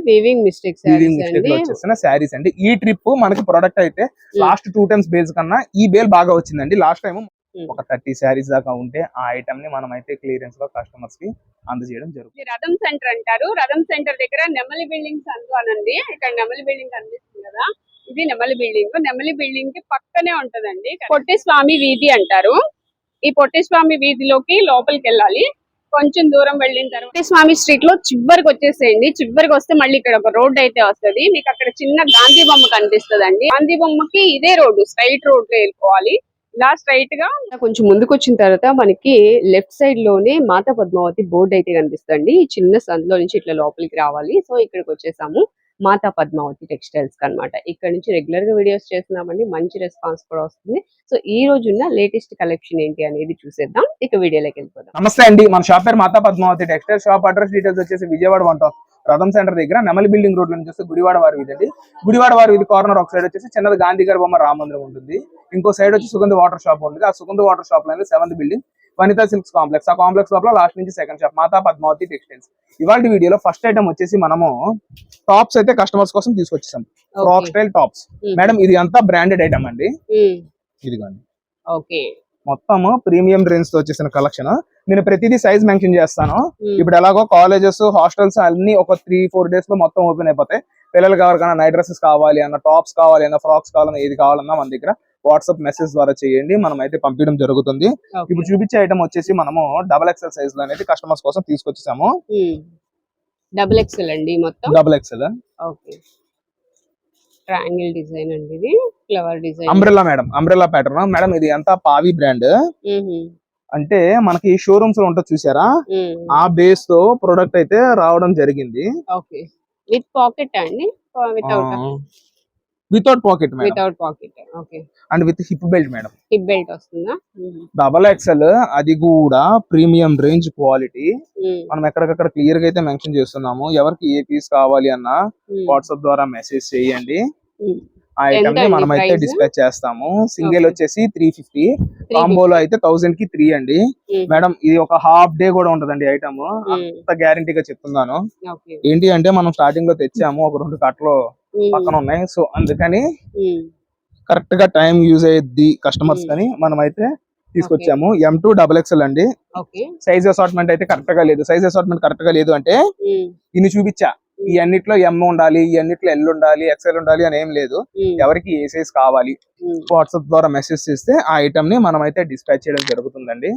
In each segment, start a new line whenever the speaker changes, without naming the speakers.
Weaving mistake
లో వచ్చేసిన శారీస్ అండి. ఈ ట్రిప్ మనకి ప్రొడక్ట్ అయితే లాస్ట్ 2 times బేస్ కన్నా ఈ బేల్ బాగా వచ్చిందండి. లాస్ట్ టైం ఒక 30 శారీస్ దాకా ఉంటే ఆ ఐటమ్ ని మనం అయితే క్లియరెన్స్ లో కస్టమర్స్ కి అందజేయడం జరుగుతుంది.
రథం సెంటర్ అంటారు. రథం సెంటర్ దగ్గర నెమలి బిల్డింగ్స్ అనండి. ఇక్కడ నెమలి బిల్డింగ్ కనిపిస్తుంది కదా, ఇది నెమలి బిల్డింగ్. నెమలి బిల్డింగ్ కి పక్కనే ఉంటదండి పొట్టి స్వామి వీధి అంటారు. ఈ పొట్టి స్వామి వీధిలోకి లోపలికి వెళ్ళాలి. కొంచెం దూరం వెళ్ళిన తర్వాత స్వామి స్ట్రీట్ లో చివరికి వచ్చేసేయండి. చివరికి వస్తే మళ్ళీ ఇక్కడ ఒక రోడ్ అయితే వస్తుంది. మీకు అక్కడ చిన్న గాంధీ బొమ్మ కనిపిస్తుంది అండి. గాంధీ బొమ్మకి ఇదే రోడ్డు, స్ట్రైట్ రోడ్ లో వెళ్ళిపోవాలి. ఇలా స్ట్రైట్ గా కొంచెం ముందుకు వచ్చిన తర్వాత మనకి లెఫ్ట్ సైడ్ లోనే మాతా పద్మావతి బోర్డు అయితే కనిపిస్తుంది. ఈ చిన్న సందులో నుంచి ఇట్లా లోపలికి రావాలి. సో ఇక్కడికి వచ్చేసాము మాతా పద్మావతి టెక్స్టైల్స్ అన్నమాట. ఇక్కడ నుంచి రెగ్యులర్ గా వీడియోస్ చేస్తున్నామండి, మంచి రెస్పాన్స్ కూడా వస్తుంది. సో ఈ రోజు ఉన్న లేటెస్ట్ కలెక్షన్ ఏంటి అనేది చూసేద్దాం. ఇక వీడియోలోకి వెళ్ళిపోదాం.
నమస్తే అండి, మన షాప్ పేరు Mata Padmavathi textile. Shop address details వచ్చేసి విజయవాడ 1 రథం సెంటర్ దగ్గర నెమలి బిల్డింగ్ రోడ్ నుంచి చూస్తే గుడివాడ వారి వీధి అండి. గుడివాడ వారి వీధి కార్నర్ ఒక సైడ్ వచ్చేసి చిన్నది గాంధీ గారి బొమ్మ రామ మందిరం ఉంటుంది. ఇంకో సైడ్ వచ్చి సుగంధ వాటర్ షాప్ ఉంటుంది. ఆ సుగంధ వాటర్ షాప్ లో 7th building Vanitha silks complex. ఆ కాంప్లెక్స్ లోపల లాస్ట్ నుంచి సెకండ్ షాప్ మాతా పద్మావతి టెక్స్టైల్స్. ఇవాళ వీడియోలో ఫస్ట్ ఐటమ్ వచ్చేసి మనము టాప్స్ అయితే కస్టమర్స్ కోసం తీసుకొచ్చేసాం. Frock style tops. మేడం ఇది అంతా బ్రాండెడ్ ఐటమ్ అండి. ఇదిగోండి మొత్తం ప్రీమియం రేంజ్ తో వచ్చేసిన కలెక్షన్. నేను ప్రతిదీ సైజ్ మెన్షన్ చేస్తాను. ఇప్పుడు ఎలాగో కాలేజెస్ హాస్టల్స్ అన్ని ఒక 3-4 days లో మొత్తం ఓపెన్ అయిపోతాయి. పిల్లలకి ఎవరికైనా నైట్ డ్రెస్సెస్ కావాలి అన్న, టాప్స్ కావాలి అన్న, ఫ్రాక్స్ కావాలన్నా, ఏది కావాలన్నా మన దగ్గర వాట్సాప్ మెసేజ్ ద్వారా చేయండి, మనం అయితే పంపించడం జరుగుతుంది. ఇప్పుడు చూపించే ఐటమ్ వచ్చేసి మనము XXL సైజ్ లో అనేది కస్టమర్స్ కోసం తీసుకొచ్చేసాము.
XXL అండి, మొత్తం XXL. ఓకే, ట్రయాంగిల్ డిజైన్ అండి, ఇది flower design.
Umbrella madam, umbrella pattern madam. ఇది అంతా పావి బ్రాండ్. అంటే మనకి షోరూమ్స్ లో ఉంటుంది చూసారా, ఆ బేస్ తో ప్రొడక్ట్ అయితే రావడం జరిగింది.
ఓకే, విత్ పాకెట్ అండి,
without pocket madam.
Without pocket. Okay,
and with hip belt madam.
Hip belt వస్తుందా?
XXL, అది కూడా ప్రీమియం రేంజ్ క్వాలిటీ. మనం ఎక్కడికక్కడ క్లియర్ గా అయితే మెన్షన్ చేస్తున్నాము. ఎవరికి ఏ పీస్ కావాలి అన్నా వాట్సాప్ ద్వారా మెసేజ్ చేయండి. ఆ ఐటమ్ ని మనం అయితే డిస్పాచ్ చేస్తాము. సింగిల్ వచ్చేసి 350, కాంబోలో అయితే 1000 కి 3 అండి. మేడం ఇది ఒక హాఫ్ డే కూడా ఉంటదండి ఐటమ్, అంత గ్యారంటీగా చెప్తున్నాను. ఏంటి అంటే మనం స్టార్టింగ్ లో తెచ్చాము, ఒక 2 కట్టలు పక్కన ఉన్నాయి. సో అందుకని కరెక్ట్ గా టైం యూజ్ అయ్యేది కస్టమర్స్ అని మనం అయితే తీసుకొచ్చాము. M2 XXL అండి. సైజ్ అసార్ట్మెంట్ అయితే కరెక్ట్ గా లేదు. సైజ్ అసార్ట్మెంట్ కరెక్ట్ గా లేదు అంటే ఇన్ని చూపించా, ఈ అన్నిట్లో M ఉండాలి, ఈ అన్నిట్లో L ఉండాలి, XL ఉండాలి అని ఏం లేదు. ఎవరికి ఏ సైజ్ కావాలి వాట్సాప్ ద్వారా మెసేజ్ చేస్తే ఆ ఐటమ్ ని మనం అయితే డిస్పాచ్ చేయడం జరుగుతుందండి.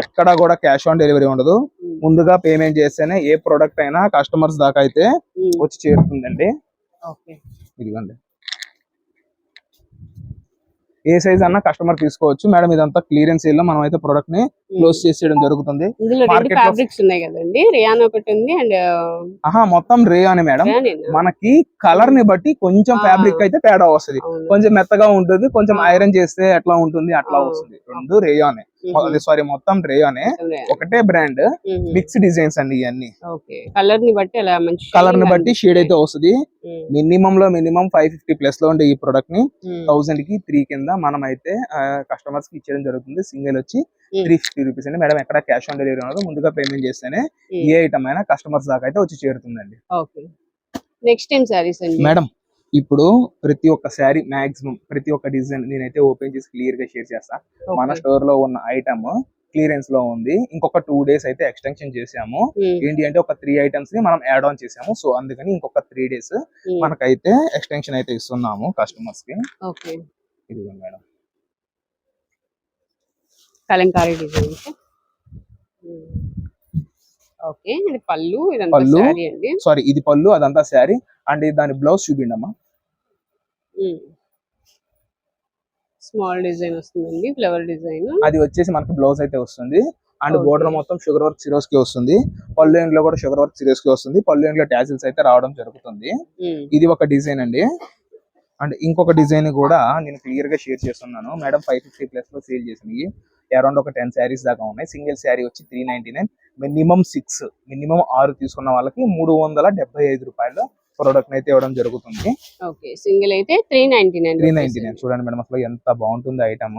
ఎక్కడ కూడా క్యాష్ ఆన్ డెలివరీ ఉండదు. ముందుగా పేమెంట్ చేస్తేనే ఏ ప్రొడక్ట్ అయినా కస్టమర్స్ దాకా అయితే వచ్చి చేరుతుందండి. ఇదిగోండి, ఏ సైజ్ అన్నా కస్టమర్ తీసుకోవచ్చు మేడం. ఇదంతా క్లియరెన్స్ సేల్ లో మనం అయితే ప్రొడక్ట్ ని క్లోజ్ చేసేయడం జరుగుతుంది. మొత్తం రేయాన్ మేడం. మనకి కలర్ ని బట్టి కొంచెం ఫ్యాబ్రిక్ అయితే తేడా వస్తుంది. కొంచెం మెత్తగా ఉంటుంది, కొంచెం ఐరన్ చేస్తే ఎట్లా ఉంటుంది అట్లా వస్తుంది. రెండు రేయానే, సారీ మొత్తం రేయానే, ఒకటే బ్రాండ్, మిక్స్ డిజైన్స్ అండి ఇవన్నీ. కలర్ ని బట్టి షేడ్ అయితే వస్తుంది. మినిమం లో మినిమం 550+ లో ఉండే ఈ ప్రొడక్ట్ ని 1000 కి 3 కింద మనం అయితే కస్టమర్స్ కి ఇచ్చేయడం జరుగుతుంది. సింగిల్ వచ్చి 350 రూపీస్ అండి మేడం. ఎక్కడ క్యాష్ ఆన్ డెలివరీ ఉండదు. ముందుగా పేమెంట్ చేస్తేనే ఏ ఐటమ్ అయినా కస్టమర్స్ దాకా అయితే వచ్చి చేరుతుందండి. మేడం ఇప్పుడు ప్రతి ఒక్క శారీ మాక్సిమం ప్రతి ఒక్క డిజైన్ నేనైతే ఓపెన్ చేసి క్లియర్ గా షేర్ చేస్తా. మన స్టోర్ లో ఉన్న ఐటమ్ క్లియరెన్స్ లో ఉంది. ఇంకొక 2 days అయితే ఎక్స్టెన్షన్ చేసాము. ఏంటి అంటే ఒక 3 items ని మనం యాడ్ ఆన్ చేసాము. సో అందుకని ఇంకొక 3 days మనకైతే ఎక్స్టెన్షన్ అయితే ఇస్తున్నాము కస్టమర్స్ కి. ఇదిగో మేడం,
కలంకారీ డిజైన్. ఓకే, ఇది పళ్ళు, ఇదంతా శారీ అండి.
సారీ ఇది పళ్ళు, అదంతా శారీ. అండ్ దాని బ్లౌజ్ చూపిండమ్మా.
స్మాల్ డిజైన్ వస్తుందండి, ఫ్లవర్ డిజైన్.
అది వచ్చేసి మనకి బ్లౌజ్ అయితే వస్తుంది. అండ్ బోర్డర్ మొత్తం షుగర్ వర్క్ సిరోస్ కి వస్తుంది. పళ్ళు ఎండ్ లో కూడా షుగర్ వర్క్ సిరోస్ కి వస్తుంది. పళ్ళు ఎండ్ లో టాజిల్స్ అయితే రావడం జరుగుతుంది. ఇది ఒక డిజైన్ అండి. అండ్ ఇంకొక డిజైన్ కూడా నేను క్లియర్ గా షేర్ చేస్తున్నాను మేడం. 550+ లో సేల్ చేసినవి అరౌండ్ ఒక 10 శారీస్ దాకా ఉన్నాయి. సింగిల్ శారీ వచ్చి 399, మినిమం 6 తీసుకున్న వాళ్ళకి 375 రూపాయలు ప్రోడక్ట్ అయితే ఇవ్వడం జరుగుతుంది.
ఓకే, సింగిల్ అయితే 399.
399 చూడండి మేడం, అసలు ఎంత బాగుంటుంది ఐటమ్.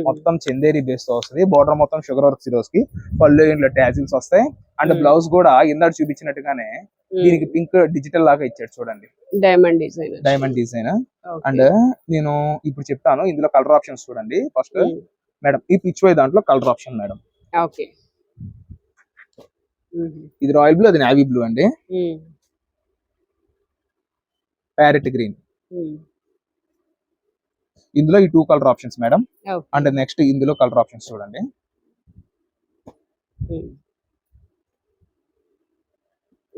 మొత్తం చందేరి బేస్ తో వస్తుంది. బోర్డర్ మొత్తం షుగర్ వర్క్ సిరోస్ కి, పళ్ళు ఇంట్లో టాజిల్స్ వస్తాయి. అండ్ బ్లౌజ్ కూడా ఇందాక చూపించినట్టుగానే దీనికి పింక్ డిజిటల్ లాగా ఇచ్చాడు చూడండి, డైమండ్ డిజైన్. అండ్ నేను ఇప్పుడు చెప్తాను, ఇందులో కలర్ ఆప్షన్స్ చూడండి. ఫస్ట్ మేడం ఈ పిచ్ వై దాంట్లో కలర్ ఆప్షన్ మేడం.
ఓకే,
ఇది రాయల్ బ్లూ, అది నావీ బ్లూ అండి. ప్యారెట్ గ్రీన్, ఇందులో ఈ 2 colour options madam. And next ఇందులో కలర్ ఆప్షన్స్ చూడండి.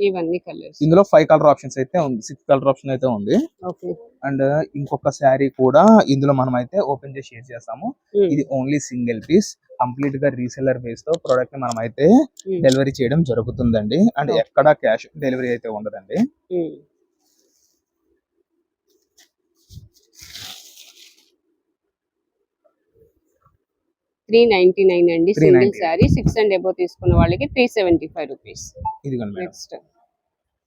ఇవన్నీ కలర్స్,
ఇందులో 5 కలర్ ఆప్షన్స్ అయితే ఉంది, 6 కలర్ ఆప్షన్ అయితే ఉంది. అండ్ ఇంకొక శారీ కూడా ఇందులో మనం అయితే ఓపెన్ చేసి షేర్ చేస్తాము. ఇది ఓన్లీ సింగిల్ పీస్, కంప్లీట్ గా రీసెల్లర్ బేస్ తో ప్రోడక్ట్ ని మనం అయితే డెలివరీ చేయడం జరుగుతుందండి. అండ్ ఎక్కడ క్యాష్ డెలివరీ అయితే ఉండదండి.
$399 అండి సింగిల్ శారీ. 6 అండ్ అబౌవ్ తీసుకున్న వాళ్ళకి 375 రూపీస్.
ఇదిగోండి
నెక్స్ట్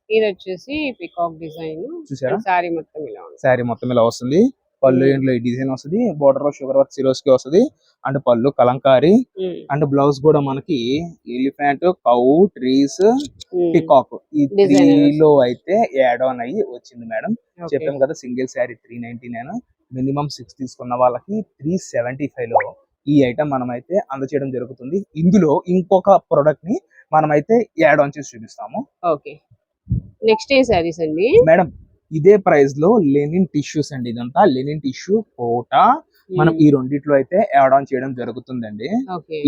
ఇది వచ్చేసి పికాక్ డిజైన్.
చూసారా,
శారీ మొత్తం ఇలా ఉంది.
శారీ మొత్తం ఇలా వస్తుంది. పళ్ళు ఇంట్లో ఈ డిజైన్ వస్తుంది, బోర్డర్ లో షుగర్ వర్క్ సిరోస్ కి వస్తుంది. అండ్ పళ్ళు కలంకారీ. అండ్ బ్లౌజ్ కూడా మనకి ఎలిఫెంట్, కౌ, ట్రీస్, పికాక్ ఈ 3 లో అయితే యాడ్ ఆన్ అయ్యి వచ్చింది మేడం. చెప్పాం కదా సింగిల్ శారీ 399, మినిమం 6 తీసుకున్న వాళ్ళకి 375 లో ఈ ఐటమ్ మనం అయితే అందచేయడం జరుగుతుంది. ఇందులో ఇంకొక ప్రొడక్ట్ ని మనం అయితే యాడ్ ఆన్ చేసి చూపిస్తాము.
ఓకే, నెక్స్ట్ ఏ సారీస్ అండి
మేడం? ఇదే ప్రైస్ లో లెనిన్ టిష్యూస్ అండి. ఇదంతా లెనిన్ టిష్యూ కోటా. మనం ఈ రెండిట్లో అయితే యాడ్ ఆన్ చేయడం జరుగుతుందండి.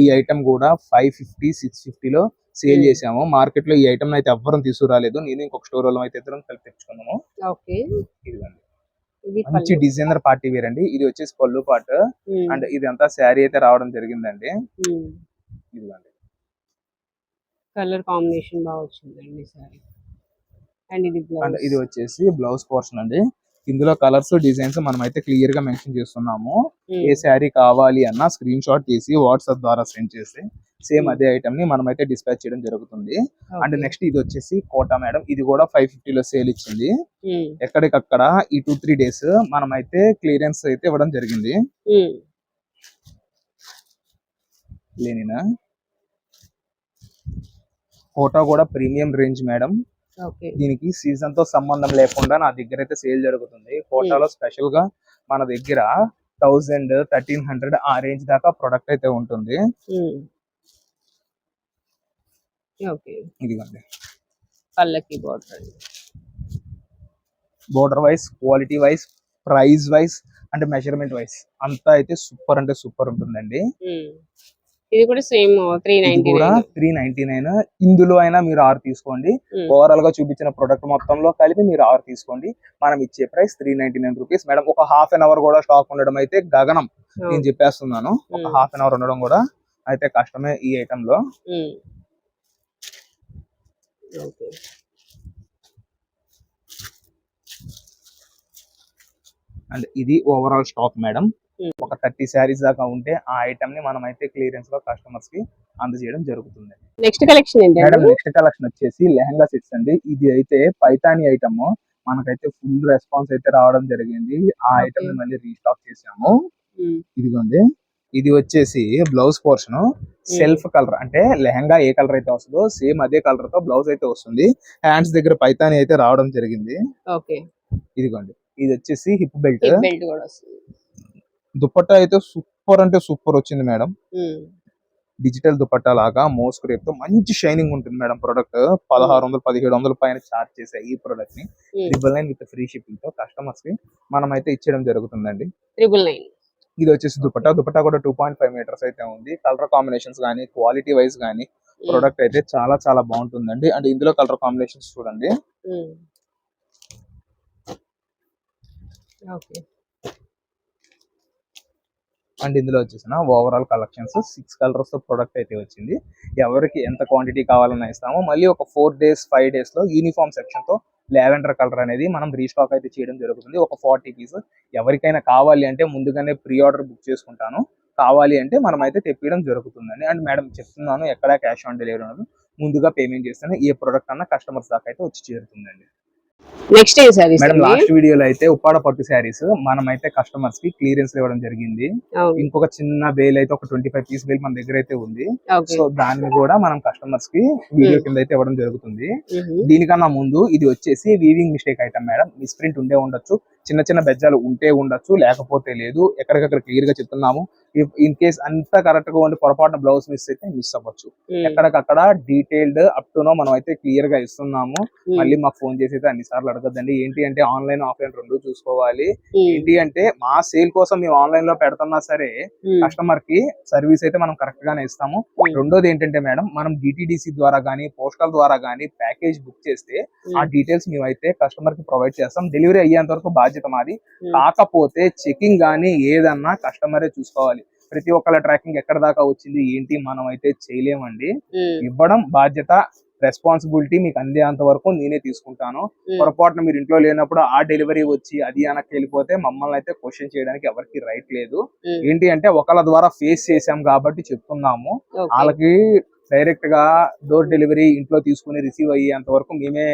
ఈ ఐటమ్ కూడా 550, 650 లో సేల్ చేసాము. మార్కెట్ లో ఈ ఐటమ్ అయితే ఎవ్వరం తీసుకురాలేదు, నేను ఇంకొక స్టోర్ లో అయితే ఇద్దరం కలిపి తెచ్చుకున్నాము. ఇదిగోండి, మంచి డిజైనర్ పార్టీ వేర్ అండి. ఇది వచ్చేసి పళ్ళు పాటు. అండ్ ఇది అంతా శారీ అయితే రావడం జరిగిందండి. ఇదిగోండి,
కలర్ కాంబినేషన్ బాగా వచ్చిందండి సారీ. అండ్
ఇది వచ్చేసి బ్లౌజ్ పోర్షన్ అండి. ఇందులో కలర్స్, డిజైన్స్ మనం అయితే క్లియర్ గా మెన్షన్ చేస్తున్నాము. ఏ శారీ కావాలి అన్నా స్క్రీన్ షాట్ తీసి వాట్సాప్ ద్వారా సెండ్ చేసి సేమ్ అదే ఐటమ్ ని మనం అయితే డిస్పాచ్ చేయడం జరుగుతుంది. అండ్ నెక్స్ట్ ఇది వచ్చేసి కోటా మేడం. ఇది కూడా 550 లో సేల్ ఇచ్చింది. ఎక్కడికక్కడ ఈ 2-3 డేస్ మనం అయితే క్లియరెన్స్ అయితే ఇవ్వడం జరిగింది. లేనినా కోటా కూడా ప్రీమియం రేంజ్ మేడం. దీనికి సీజన్ తో సంబంధం లేకుండా నా దగ్గర అయితే సేల్ జరుగుతుంది. కోటాలో స్పెషల్ గా మన దగ్గర 1000, 1300 ఆ రేంజ్ దాకా ప్రొడక్ట్ అయితే ఉంటుంది. ఇదిగోండి,
పల్లకి border,
border wise, quality wise, price wise and measurement wise అంతా అయితే సూపర్ అంటే సూపర్ ఉంటుందండి.
ఇది కూడా సేమ్ 399.
ఇందులో అయినా మీరు 6 తీసుకోండి. ఓవరాల్ గా చూపించిన ప్రొడక్ట్ మొత్తంలో కలిపి మీరు 6 తీసుకోండి. మనం ఇచ్చే ప్రైస్ 399 రూపీస్ మేడం. ఒక హాఫ్ అన్ అవర్ కూడా స్టాక్ ఉండడం అయితే గగనం, నేను చెప్పేస్తున్నాను. ఒక హాఫ్ అన్ అవర్ ఉండడం కూడా అయితే కష్టమే ఈ ఐటమ్ లో. అండ్ ఇది ఓవరాల్ స్టాక్ మేడం. ఒక 30 శారీస్ దాకా ఉంటే ఆ ఐటమ్ ని మనం అయితే క్లియరెన్స్ లో కస్టమర్స్ కి అందజేయడం జరుగుతుంది.
నెక్స్ట్ కలెక్షన్ ఏంటి
మేడం? నెక్స్ట్ కలెక్షన్ వచ్చేసి లెహంగా సెట్స్ అండి. ఇది అయితే పైతాని ఐటమ్. మనకైతే ఫుల్ రెస్పాన్స్ అయితే రావడం జరిగింది. ఆ ఐటమ్ ని మళ్ళీ రీస్టాక్ చేసాము. ఇదిగోండి, ఇది వచ్చేసి బ్లౌజ్ పోర్షన్. సెల్ఫ్ కలర్ అంటే లెహంగా ఏ కలర్ అయితే వస్తుందో సేమ్ అదే కలర్ తో బ్లౌజ్ అయితే వస్తుంది. హ్యాండ్స్ దగ్గర పైతాని అయితే రావడం జరిగింది. ఇదిగోండి, ఇది వచ్చేసి హిప్ బెల్ట్. దుపట్టా అయితే సూపర్ అంటే సూపర్ వచ్చింది మేడం. డిజిటల్ దుపట్టా లాగా మోస్క్ రేప్ తో మంచి షైనింగ్ ఉంటుంది మేడం. ప్రొడక్ట్ 1600, 1700 పైన చార్జ్ చేసే ఈ ప్రొడక్ట్ ని 999 విత్ ఫ్రీ షిప్పింగ్ తో కస్టమర్స్ కి మనం అయితే ఇచ్చడం జరుగుతుందండి.
999.
ఇది వచ్చేసి దుపట్టా కూడా 2.5 మీటర్స్ అయితే ఉంది. కలర్ కాంబినేషన్స్ గానీ, క్వాలిటీ వైజ్ గానీ ప్రొడక్ట్ అయితే చాలా చాలా బాగుంటుందండి. అండ్ ఇందులో కలర్ కాంబినేషన్స్ చూడండి. అండ్ ఇందులో వచ్చేసిన ఓవరాల్ కలెక్షన్స్ 6 కలర్స్ తో ప్రొడక్ట్ అయితే వచ్చింది. ఎవరికి ఎంత క్వాంటిటీ కావాలన్నా ఇస్తామో. మళ్ళీ ఒక 4 days, 5 days లో యూనిఫామ్ సెక్షన్ తో లావెండర్ కలర్ అనేది మనం రీస్టాక్ అయితే చేయడం జరుగుతుంది. ఒక 40 పీసెస్ ఎవరికైనా కావాలి అంటే ముందుగానే ప్రీ ఆర్డర్ బుక్ చేసుకుంటాను. కావాలి అంటే మనం అయితే తెప్పియడం జరుగుతుందండి. అండ్ మేడం చెప్తున్నాను, ఎక్కడ క్యాష్ ఆన్ డెలివరీ ఉండదు. ముందుగా పేమెంట్ చేస్తాను. ఏ ప్రొడక్ట్ అన్నా కస్టమర్స్ దాకా అయితే వచ్చి చేరుతుందండి.
నెక్స్ట్ ఏ సారీస్
మేడం లాస్ట్ వీడియోలో అయితే ఉప్పాడ పట్టు శారీస్ మనం అయితే కస్టమర్స్ కి క్లియరెన్స్ ఇవ్వడం జరిగింది. ఇంకొక చిన్న బేల్ అయితే ఒక 25 పీస్ బేల్ మన దగ్గర అయితే ఉంది. సో దాన్ని కూడా మనం కస్టమర్స్ కి వీడియో కింద అయితే ఇవ్వడం జరుగుతుంది. దీనికన్నా ముందు ఇది వచ్చేసి weaving mistake item madam. Misprint ఉండే ఉండొచ్చు, చిన్న చిన్న బెజ్జాలు ఉంటే ఉండొచ్చు, లేకపోతే లేదు. ఎక్కడికక్కడ క్లియర్ గా చెప్తున్నాము. ఇన్ కేస్ అంతా కరెక్ట్ గా ఉండి పొరపాటున బ్లౌజ్ మిస్ అయితే మిస్ అవ్వచ్చు. ఎక్కడికక్కడ డీటెయిల్డ్ అప్ టు నో మనం అయితే క్లియర్ గా ఇస్తున్నాము. మళ్ళీ మాకు ఫోన్ చేసి అయితే అన్ని సార్లు అడగద్దండి. ఏంటి అంటే ఆన్లైన్ ఆఫ్లైన్ రెండు చూసుకోవాలి. ఏంటి అంటే మా సేల్ కోసం మేము ఆన్లైన్ లో పెడుతున్నా సరే కస్టమర్ కి సర్వీస్ అయితే మనం కరెక్ట్ గానే ఇస్తాము. రెండోది ఏంటంటే మేడం, మనం డిటిడిసి ద్వారా గానీ పోస్టల్ ద్వారా గానీ ప్యాకేజ్ బుక్ చేస్తే ఆ డీటెయిల్స్ మేమైతే కస్టమర్ కి ప్రొవైడ్ చేస్తాం. డెలివరీ అయ్యేంత వరకు బాధ్యత మాది. కాకపోతే చెకింగ్ గానీ ఏదన్నా కస్టమరే చూసుకోవాలి. ప్రతి ఒక్కళ్ళ ట్రాకింగ్ ఎక్కడ దాకా వచ్చింది ఏంటి మనం అయితే చేయలేమండి. ఇవ్వడం బాధ్యత, రెస్పాన్సిబిలిటీ మీకు అందేంత వరకు నేనే తీసుకుంటాను. పొరపాటున మీరు ఇంట్లో లేనప్పుడు ఆ డెలివరీ వచ్చి అది వెనక్కి వెళ్ళిపోతే మమ్మల్ని అయితే క్వశ్చన్ చేయడానికి ఎవరికి రైట్ లేదు. ఏంటి అంటే ఒకళ్ళ ద్వారా ఫేస్ చేసాం కాబట్టి చెప్తున్నాము. వాళ్ళకి డైరెక్ట్ గా డోర్ డెలివరీ ఇంట్లో తీసుకుని రిసీవ్ అయ్యేంత వరకు మేమే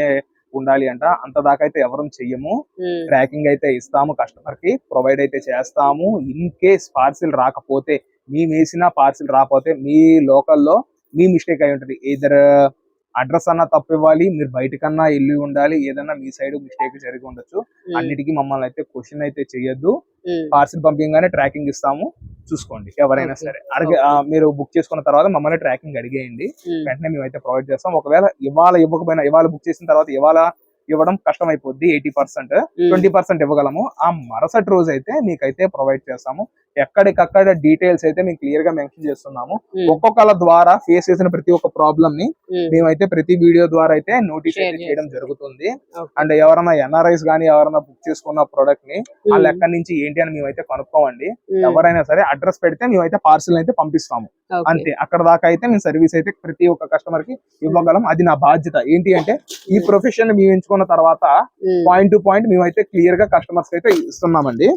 ఉండాలి అంట. అంత దాకా అయితే ఎవరు చెయ్యము. ట్రాకింగ్ అయితే ఇస్తాము, కస్టమర్ కి ప్రొవైడ్ అయితే చేస్తాము. ఇన్ కేస్ పార్సిల్ రాకపోతే, మేము వేసిన పార్సిల్ రాకపోతే మీ లోకల్లో మీ మిస్టేక్ అయి ఉంటది. ఇద్దరు అడ్రస్ అన్నా తప్పు ఇవ్వాలి, మీరు బయటకన్నా వెళ్ళి ఉండాలి, ఏదన్నా మీ సైడ్ మిస్టేక్ జరిగి ఉండొచ్చు. అన్నిటికీ మమ్మల్ని అయితే క్వశ్చన్ అయితే చెయ్యొద్దు. పార్సిల్ పంపించగానే ట్రాకింగ్ ఇస్తాము, చూసుకోండి. ఎవరైనా సరే మీరు బుక్ చేసుకున్న తర్వాత మమ్మల్ని ట్రాకింగ్ అడిగేయండి, వెంటనే మేమైతే ప్రొవైడ్ చేస్తాం. ఒకవేళ ఇవాళ ఇవ్వకపోయినా, ఇవాళ బుక్ చేసిన తర్వాత ఇవాళ ఇవ్వడం కష్టం అయిపోద్ది. 80%, 20% ఇవ్వగలము. ఆ మరుసటి రోజు అయితే మీకైతే ప్రొవైడ్ చేస్తాము. ఎక్కడికక్కడ డీటెయిల్స్ అయితే మేము క్లియర్ గా మెన్షన్ చేస్తున్నాము. ఒక్కొక్కళ్ళ ద్వారా ఫేస్ చేసిన ప్రతి ఒక్క ప్రాబ్లమ్ ని మేమైతే ప్రతి వీడియో ద్వారా అయితే నోటీస్ చేయడం జరుగుతుంది. అండ్ ఎవరైనా ఎన్ఆర్ఐస్ గానీ ఎవరైనా బుక్ చేసుకున్న ప్రొడక్ట్ ని వాళ్ళు ఎక్కడి నుంచి ఏంటి అని మేమైతే కనుక్కోవండి. ఎవరైనా సరే అడ్రస్ పెడితే మేమైతే పార్సిల్ అయితే పంపిస్తాము. అంతే, అక్కడ దాకా అయితే మేము సర్వీస్ అయితే ప్రతి ఒక్క కస్టమర్ కి ఇవ్వగలం. అది నా బాధ్యత. ఏంటి అంటే ఈ ప్రొఫెషన్ మేము ఎంచుకున్న తర్వాత పాయింట్ టు పాయింట్ మేమైతే క్లియర్ గా కస్టమర్స్ అయితే ఇస్తున్నామండి.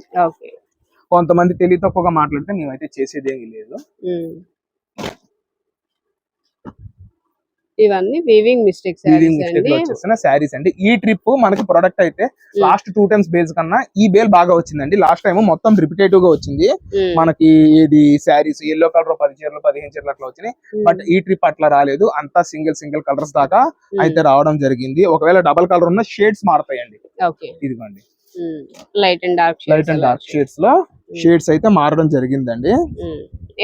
కొంతమంది తెలివి తక్కువగా మాట్లాడితే మేమైతే చేసేదేమీ లేదు.
ఇవన్నీ వీవింగ్ మిస్టేక్
వచ్చేసిన శారీస్ అండి. ఈ ట్రిప్ మనకి ప్రొడక్ట్ అయితే లాస్ట్ 2 times బేల్స్ కన్నా ఈ బేల్ బాగా వచ్చిందండి. లాస్ట్ టైం మొత్తం రిపిటేటివ్ గా వచ్చింది మనకి. ఇది శారీస్ ఎల్లో కలర్ 10 చీరలు 15 చీరలు అట్లా వచ్చినాయి. బట్ ఈ ట్రిప్ అట్లా రాలేదు. అంతా సింగిల్ కలర్స్ దాకా అయితే రావడం జరిగింది. ఒకవేళ డబల్ కలర్ ఉన్న షేడ్స్ మారుతాయండి. ఇదిగోండి
లైట్ అండ్ డార్క్
షేడ్స్ లో షేడ్స్ అయితే మారడం జరిగిందండి.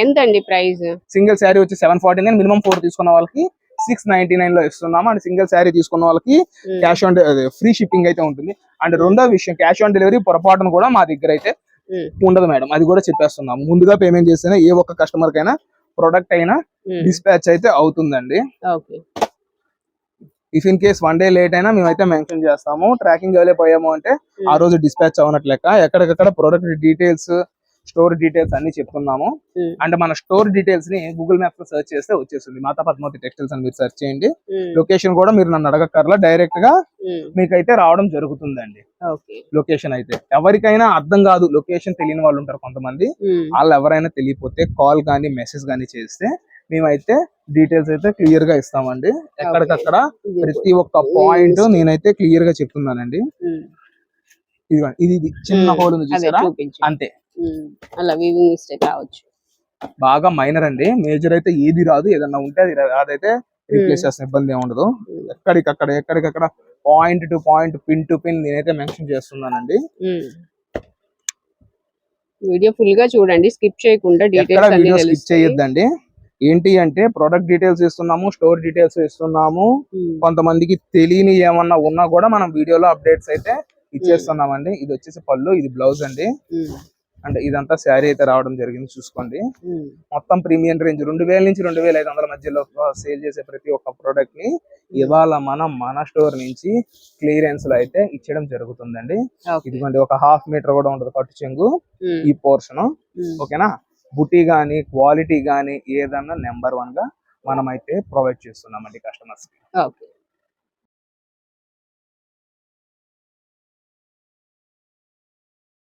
ఎంత అండి ప్రైస్?
సింగిల్ శారీ వచ్చి 749, మినిమం 4 తీసుకున్న వాళ్ళకి 699 లో ఇస్తున్నాము. అండ్ సింగిల్ శారీ తీసుకున్న వాళ్ళకి క్యాష్ ఆన్ ఫ్రీ షిప్పింగ్ అయితే ఉంటుంది. అండ్ రెండో విషయం, క్యాష్ ఆన్ డెలివరీ పొరపాటును కూడా మా దగ్గర అయితే ఉండదు మేడం. అది కూడా చెప్పేస్తున్నాం. ముందుగా పేమెంట్ చేస్తేనే ఏ ఒక్క కస్టమర్ కైనా ప్రొడక్ట్ అయినా డిస్పాచ్ అయితే అవుతుందండి. If in case 1 day late అయినా మేమైతే మెన్షన్ చేస్తాము. ట్రాకింగ్ వెళ్ళిపోయాము అంటే ఆ రోజు డిస్పాచ్ అవునట్లు లెక్క. ఎక్కడికక్కడ ప్రొడక్ట్ డీటెయిల్స్, స్టోర్ డీటెయిల్స్ అన్ని చెప్తున్నాము. అండ్ మన స్టోర్ డీటెయిల్స్ ని గూగుల్ మ్యాప్స్ లో సెర్చ్ చేస్తే వచ్చేస్తుంది. మాతా పద్మావతి టెక్స్టైల్స్ అని మీరు సెర్చ్ చేయండి. లొకేషన్ కూడా మీరు నన్ను అడగక్కర్లా, డైరెక్ట్ గా మీకైతే రావడం జరుగుతుందండి. లొకేషన్ అయితే ఎవరికైనా అర్థం కాదు, లొకేషన్ తెలియని వాళ్ళు ఉంటారు కొంతమంది. వాళ్ళు ఎవరైనా తెలియకపోతే కాల్ కానీ మెసేజ్ కానీ చేస్తే మేమైతే డీటెయిల్స్ అయితే క్లియర్ గా ఇస్తామండి. ఎక్కడికక్కడ ప్రతి ఒక్క పాయింట్ నేనైతే క్లియర్ గా చెప్తున్నానండి. ఇది చిన్న హోల్ ఉంది చూసారా, అంతే.
అలా వీవింగ్ మిస్టేక్ రావచ్చు.
బాగా మైనర్ అండి, మేజర్ అయితే ఏది రాదు. ఏదన్నా ఉంటే అదైతే రీప్లేస్ చేసిన ఇబ్బంది ఏమి ఉండదు. ఎక్కడికక్కడ point to point, pin to pin నేనైతే మెన్షన్ చేస్తున్నానండి.
వీడియో ఫుల్ గా చూడండి, స్కిప్ చేయకుండా.
వీడియో స్కిప్ చేయొద్దండి. ఏంటి అంటే ప్రొడక్ట్ డీటెయిల్స్ ఇస్తున్నాము, స్టోర్ డీటెయిల్స్ ఇస్తున్నాము. కొంతమందికి తెలియని ఏమన్నా ఉన్నా కూడా మనం వీడియోలో అప్డేట్స్ అయితే ఇచ్చేస్తున్నామండి. ఇది వచ్చేసి పళ్ళు, ఇది బ్లౌజ్ అండి. అంటే ఇదంతా శారీ అయితే రావడం జరిగింది, చూసుకోండి. మొత్తం ప్రీమియం రేంజ్ 2000 నుంచి 2500 మధ్యలో సేల్ చేసే ప్రతి ఒక్క ప్రోడక్ట్ ని ఇవాళ మనం మన స్టోర్ నుంచి క్లియరెన్స్ లో అయితే ఇచ్చడం జరుగుతుందండి. ఇదిగోండి, ఒక 1/2 meter కూడా ఉండదు కట్టు చెంగు ఈ పోర్షన్. ఓకేనా, బుటీ గానీ క్వాలిటీ గానీ ఏదన్నా నెంబర్ 1 గా మనం అయితే ప్రొవైడ్ చేస్తున్నామండి కస్టమర్స్ కి.